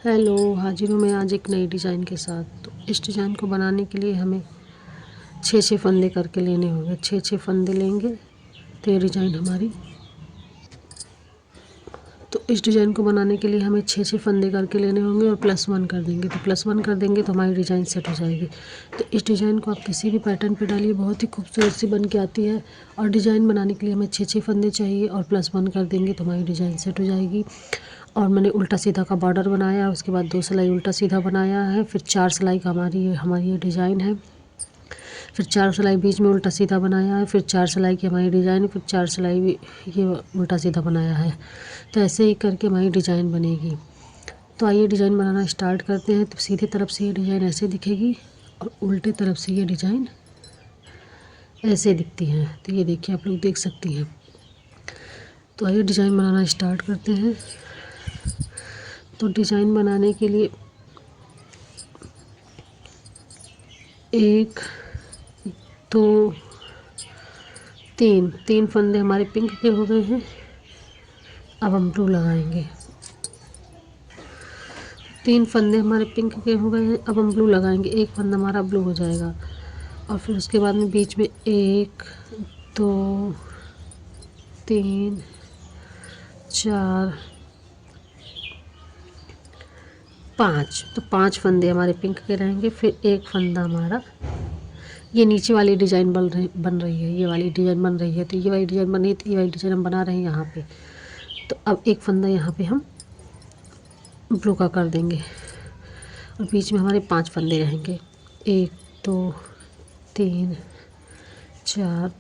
Hello, हाजिर हूँ मैं आज एक नई डिज़ाइन के साथ। तो इस डिज़ाइन को बनाने के लिए हमें 6 फंदे करके लेने होंगे। 6 फंदे लेंगे तो ये डिज़ाइन हमारी। तो इस डिज़ाइन को बनाने के लिए हमें 6 फंदे करके लेने होंगे और +1 कर देंगे। तो +1 कर देंगे तो हमारी डिज़ाइन सेट हो जाएगी। तो इस डिज़ाइन को आप किसी भी पैटर्न पे डालिए, बहुत ही खूबसूरत सी बन के आती है। और डिज़ाइन बनाने के लिए हमें 6 फंदे चाहिए और +1 कर देंगे तो हमारी डिज़ाइन सेट हो जाएगी। और मैंने उल्टा सीधा का बॉर्डर बनाया, उसके बाद 2 सिलाई उल्टा सीधा बनाया है, फिर 4 सिलाई का हमारी ये डिज़ाइन है। फिर 4 सिलाई बीच में उल्टा सीधा बनाया है, फिर 4 सिलाई की हमारी डिज़ाइन, फिर 4 सिलाई भी ये उल्टा सीधा बनाया है। तो ऐसे ही करके हमारी डिज़ाइन बनेगी। तो आइए डिज़ाइन बनाना स्टार्ट करते हैं। तो सीधे तरफ से ये डिज़ाइन ऐसे दिखेगी और उल्टे तरफ से ये डिज़ाइन ऐसे दिखती है। तो ये देखिए, आप लोग देख सकती हैं। तो आइए डिज़ाइन बनाना स्टार्ट करते हैं। तो डिज़ाइन बनाने के लिए 1 2 3 फंदे हमारे पिंक के हो गए हैं। अब हम ब्लू लगाएंगे। 3 फंदे हमारे पिंक के हो गए हैं, अब हम ब्लू लगाएंगे। एक फंदा हमारा ब्लू हो जाएगा और फिर उसके बाद में बीच में 1 2 3 4 5। तो 5 फंदे हमारे पिंक के रहेंगे। फिर एक फंदा हमारा, ये नीचे वाली डिज़ाइन बन रही है, ये वाली डिज़ाइन बन रही है। तो ये वाली डिज़ाइन बन रही है, तो ये वाली डिज़ाइन हम बना रहे हैं यहाँ पे। तो अब एक फंदा यहाँ पे हम ब्लू का कर देंगे और बीच में हमारे 5 फंदे रहेंगे। 1 2 3 4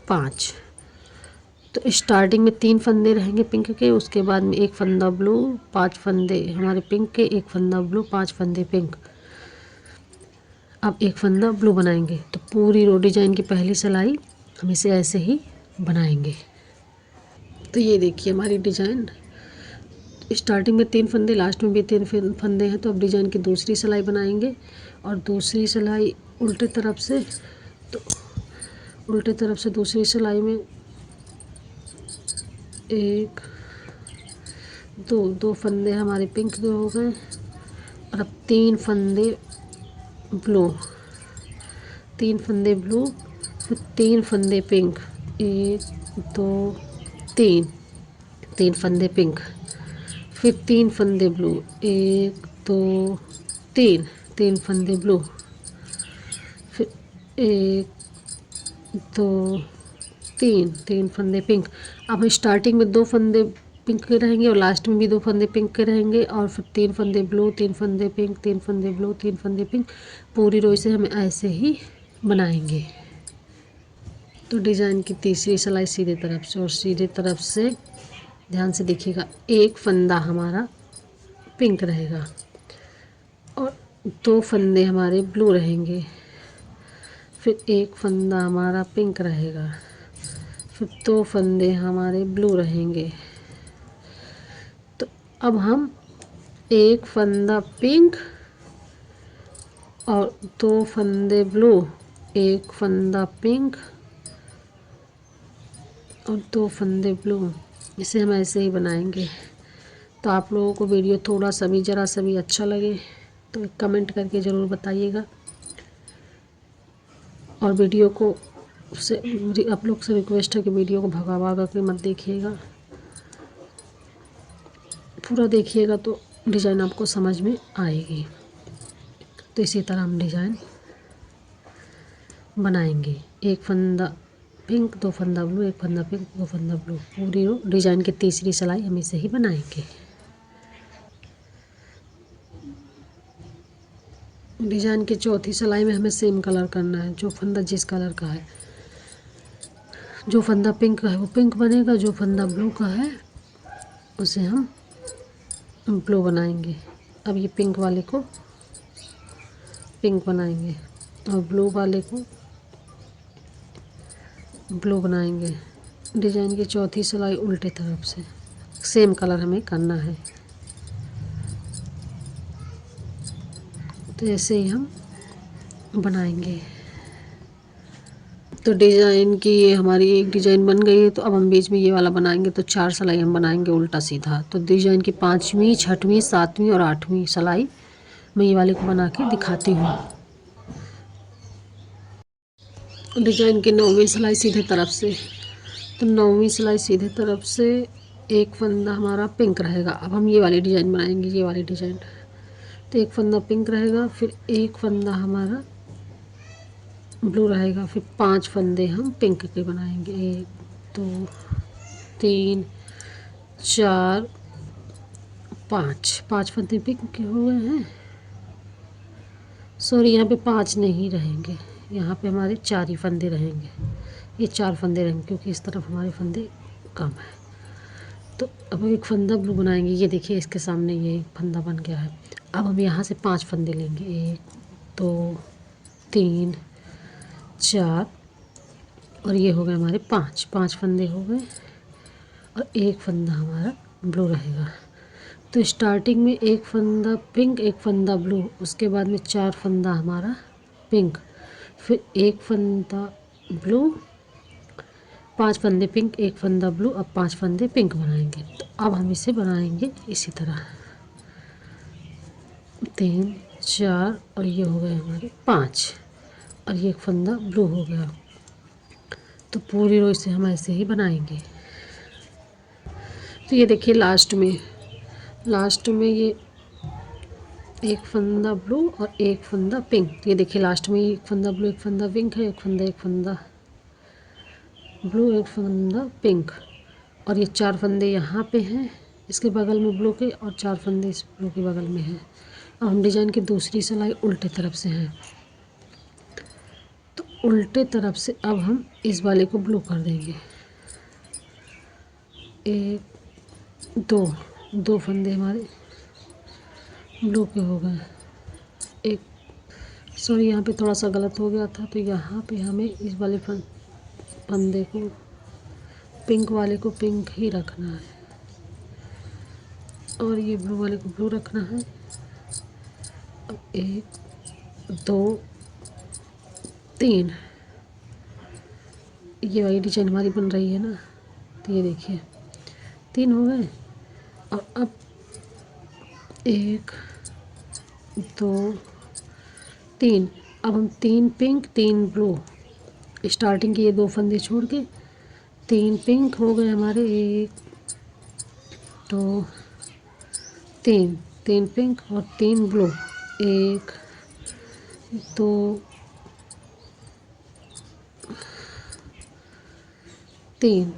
5। तो स्टार्टिंग में 3 फंदे रहेंगे पिंक के, उसके बाद में एक फंदा ब्लू, 5 फंदे हमारे पिंक के, एक फंदा ब्लू, 5 फंदे पिंक। अब एक फंदा ब्लू बनाएंगे। तो पूरी रो डिज़ाइन की पहली सिलाई हम इसे ऐसे ही बनाएंगे। तो ये देखिए हमारी डिज़ाइन, स्टार्टिंग में 3 फंदे, लास्ट में भी 3 फंदे हैं। तो अब डिज़ाइन की दूसरी सिलाई बनाएंगे और दूसरी सिलाई उल्टे तरफ से। तो उल्टे तरफ से दूसरी सिलाई में 1 2 फंदे हमारे पिंक के हो गए और अब 3 फंदे ब्लू, 3 फंदे ब्लू, फिर 3 फंदे पिंक। 1 2 3 फंदे पिंक, फिर 3 फंदे ब्लू। 1 2 3 फंदे ब्लू, फिर 1 2 3 फंदे पिंक। अब स्टार्टिंग में 2 फंदे पिंक के रहेंगे और लास्ट में भी 2 फंदे पिंक के रहेंगे और फिर 3 फंदे ब्लू, 3 फंदे पिंक, 3 फंदे ब्लू, 3 फंदे पिंक। पूरी रो से हमें ऐसे ही बनाएंगे। तो डिज़ाइन की तीसरी सिलाई सीधे तरफ से, और सीधे तरफ से ध्यान से देखिएगा, एक फंदा हमारा पिंक रहेगा और 2 फंदे हमारे ब्लू रहेंगे। फिर एक फंदा हमारा पिंक रहेगा, फिर 2 फंदे हमारे ब्लू रहेंगे। तो अब हम एक फंदा पिंक और 2 फंदे ब्लू, एक फंदा पिंक और 2 फंदे ब्लू, इसे हम ऐसे ही बनाएंगे। तो आप लोगों को वीडियो थोड़ा सा भी, ज़रा सा भी अच्छा लगे तो कमेंट करके ज़रूर बताइएगा। और वीडियो को आप लोग से रिक्वेस्ट है कि वीडियो को भगा भगा के मत देखिएगा, पूरा देखिएगा तो डिज़ाइन आपको समझ में आएगी। तो इसी तरह हम डिज़ाइन बनाएंगे। एक फंदा पिंक, 2 फंदा ब्लू, एक फंदा पिंक, 2 फंदा ब्लू। पूरी रो डिज़ाइन की तीसरी सिलाई हम इसे ही बनाएंगे। डिज़ाइन की चौथी सिलाई में हमें सेम कलर करना है। जो फंदा जिस कलर का है, जो फंदा पिंक का है वो पिंक बनेगा, जो फंदा ब्लू का है उसे हम ब्लू बनाएंगे। अब ये पिंक वाले को पिंक बनाएंगे और ब्लू वाले को ब्लू बनाएंगे। डिज़ाइन की चौथी सिलाई उल्टे तरफ से, सेम कलर हमें करना है। तो ऐसे ही हम बनाएंगे। तो डिज़ाइन की ये हमारी एक डिज़ाइन बन गई है। तो अब हम बीच में ये वाला बनाएंगे, तो 4 सिलाई हम बनाएंगे उल्टा सीधा। तो डिज़ाइन की 5वीं 6वीं 7वीं और 8वीं सिलाई मैं ये वाले को बना के दिखाती हूँ। डिज़ाइन की 9वीं सिलाई सीधे तरफ से, तो 9वीं सिलाई सीधे तरफ से एक फंदा हमारा पिंक रहेगा। अब हम ये वाली डिज़ाइन बनाएंगे, ये वाली डिज़ाइन। तो एक फंदा पिंक रहेगा, फिर एक फंदा हमारा ब्लू रहेगा, फिर 5 फंदे हम पिंक के बनाएंगे। 1 2 3 4 5, 5 फंदे पिंक के हो गए हैं। सॉरी, यहाँ पे 5 नहीं रहेंगे, यहाँ पे हमारे 4 ही फंदे रहेंगे। ये 4 फंदे रहेंगे क्योंकि इस तरफ हमारे फंदे कम है। तो अब हम एक फंदा ब्लू बनाएंगे। ये देखिए इसके सामने ये एक फंदा बन गया है। अब हम यहाँ से 5 फंदे लेंगे। 1 2 3 4 और ये हो गए हमारे 5 फंदे हो गए, और एक फंदा हमारा ब्लू रहेगा। तो स्टार्टिंग में एक फंदा पिंक, एक फंदा ब्लू, उसके बाद में 4 फंदा हमारा पिंक, फिर एक फंदा ब्लू, 5 फंदे पिंक, एक फंदा ब्लू। अब 5 फंदे पिंक बनाएंगे। तो अब हम इसे बनाएंगे इसी तरह, 3 4 और ये हो गए हमारे 5, और ये एक फंदा ब्लू हो गया। तो पूरी रो इसे हम ऐसे ही बनाएंगे। तो ये देखिए लास्ट में ये एक फंदा ब्लू और एक फंदा पिंक। ये देखिए लास्ट में एक फंदा ब्लू, एक फंदा पिंक है, एक फंदा ब्लू, एक फंदा पिंक, और ये 4 फंदे यहाँ पे हैं इसके बगल में ब्लू के, और 4 फंदे इस ब्लू के बगल में हैं। अब हम डिज़ाइन की दूसरी सिलाई उल्टे तरफ से हैं, तो उल्टे तरफ से अब हम इस वाले को ब्लू कर देंगे। 1 2 फंदे हमारे ब्लू के हो गए। एक सॉरी, यहाँ पे थोड़ा सा गलत हो गया था, तो यहाँ पे हमें इस वाले फंदे को, पिंक वाले को पिंक ही रखना है, और ये ब्लू वाले को ब्लू रखना है। अब 1 2 3 ये वाली डिजाइन हमारी बन रही है ना। तो ये देखिए 3 हो गए, और अब 1 2 3, अब हम 3 पिंक 3 ब्लू, स्टार्टिंग के ये 2 फंदे छोड़ के 3 पिंक हो गए हमारे। 1 2 3 पिंक और 3 ब्लू। 1 2 3।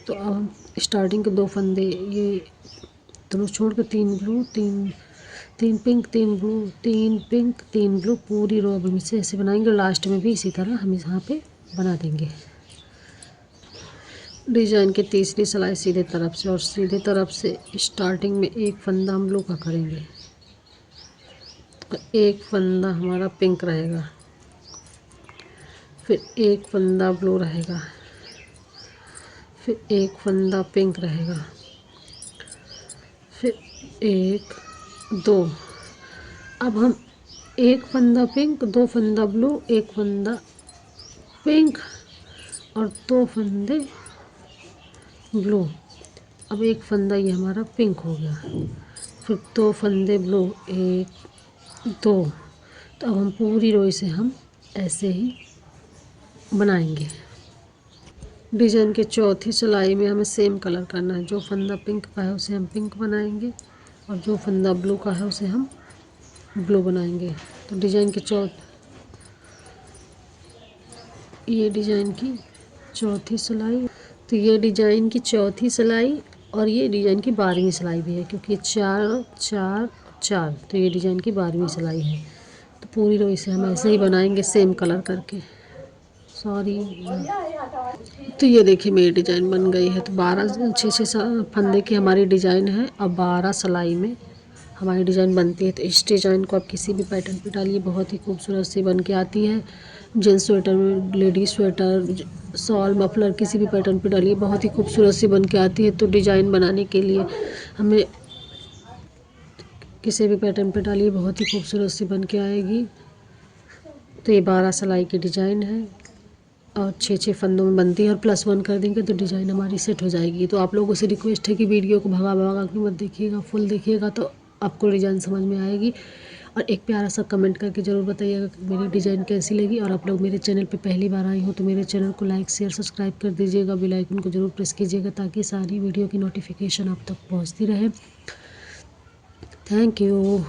तो अब हम स्टार्टिंग के 2 फंदे ये दोनों छोड़ के 3 blue 3 pink 3 blue, 3 pink 3 blue, पूरी रो अब हम इसे ऐसे बनाएंगे। लास्ट में भी इसी तरह हम यहाँ पे बना देंगे। डिजाइन की तीसरी सिलाई सीधे तरफ से, और सीधे तरफ से स्टार्टिंग में एक फंदा हम ब्लू का करेंगे, और एक फंदा हमारा पिंक रहेगा, फिर एक फंदा ब्लू रहेगा, फिर एक फंदा पिंक रहेगा, फिर 1 2। अब हम एक फंदा पिंक, 2 फंदा ब्लू, एक फंदा पिंक और 2 फंदे ब्लू। अब एक फंदा ये हमारा पिंक हो गया, फिर 2 फंदे ब्लू, 1 2। तो अब हम पूरी रो से हम ऐसे ही बनाएंगे। डिजाइन के चौथी सिलाई में हमें सेम कलर करना है। जो फंदा पिंक का है उसे हम पिंक बनाएंगे, और जो फंदा ब्लू का है उसे हम ब्लू बनाएंगे। तो डिजाइन के ये डिजाइन की चौथी सिलाई, तो ये डिजाइन की चौथी सिलाई, और ये डिजाइन की 12वीं सिलाई भी है, क्योंकि 4 4 4, तो ये डिजाइन की 12वीं सिलाई है। तो पूरी रो इसे हम ऐसे ही बनाएंगे सेम कलर करके। सॉरी, तो ये देखिए मेरी डिजाइन बन गई है। तो 6 फंदे की हमारी डिजाइन है। अब 12 सिलाई में हमारी डिजाइन बनती है। तो इस डिजाइन को आप किसी भी पैटर्न पे डालिए, बहुत ही खूबसूरत सी बन के आती है। जेंट्स स्वेटर में, लेडीज स्वेटर, शॉल, मफलर, किसी भी पैटर्न पे डालिए, बहुत ही खूबसूरत सी बन के आती है। तो डिजाइन बनाने के लिए हमें किसी भी पैटर्न पे डालिए, बहुत ही खूबसूरत सी बन के आएगी। तो ये 12 सिलाई की डिजाइन है। और 6-6 फंदों में बनती है, और +1 कर देंगे तो डिज़ाइन हमारी सेट हो जाएगी। तो आप लोगों से रिक्वेस्ट है कि वीडियो को भगा भगा के मत देखिएगा, फुल देखिएगा तो आपको डिज़ाइन समझ में आएगी। और एक प्यारा सा कमेंट करके ज़रूर बताइएगा कि मेरी डिज़ाइन कैसी लगी। और आप लोग मेरे चैनल पे पहली बार आई हो तो मेरे चैनल को लाइक शेयर सब्सक्राइब कर दीजिएगा, बेल आइकन को ज़रूर प्रेस कीजिएगा ताकि सारी वीडियो की नोटिफिकेशन आप तक पहुँचती रहे। Thank you.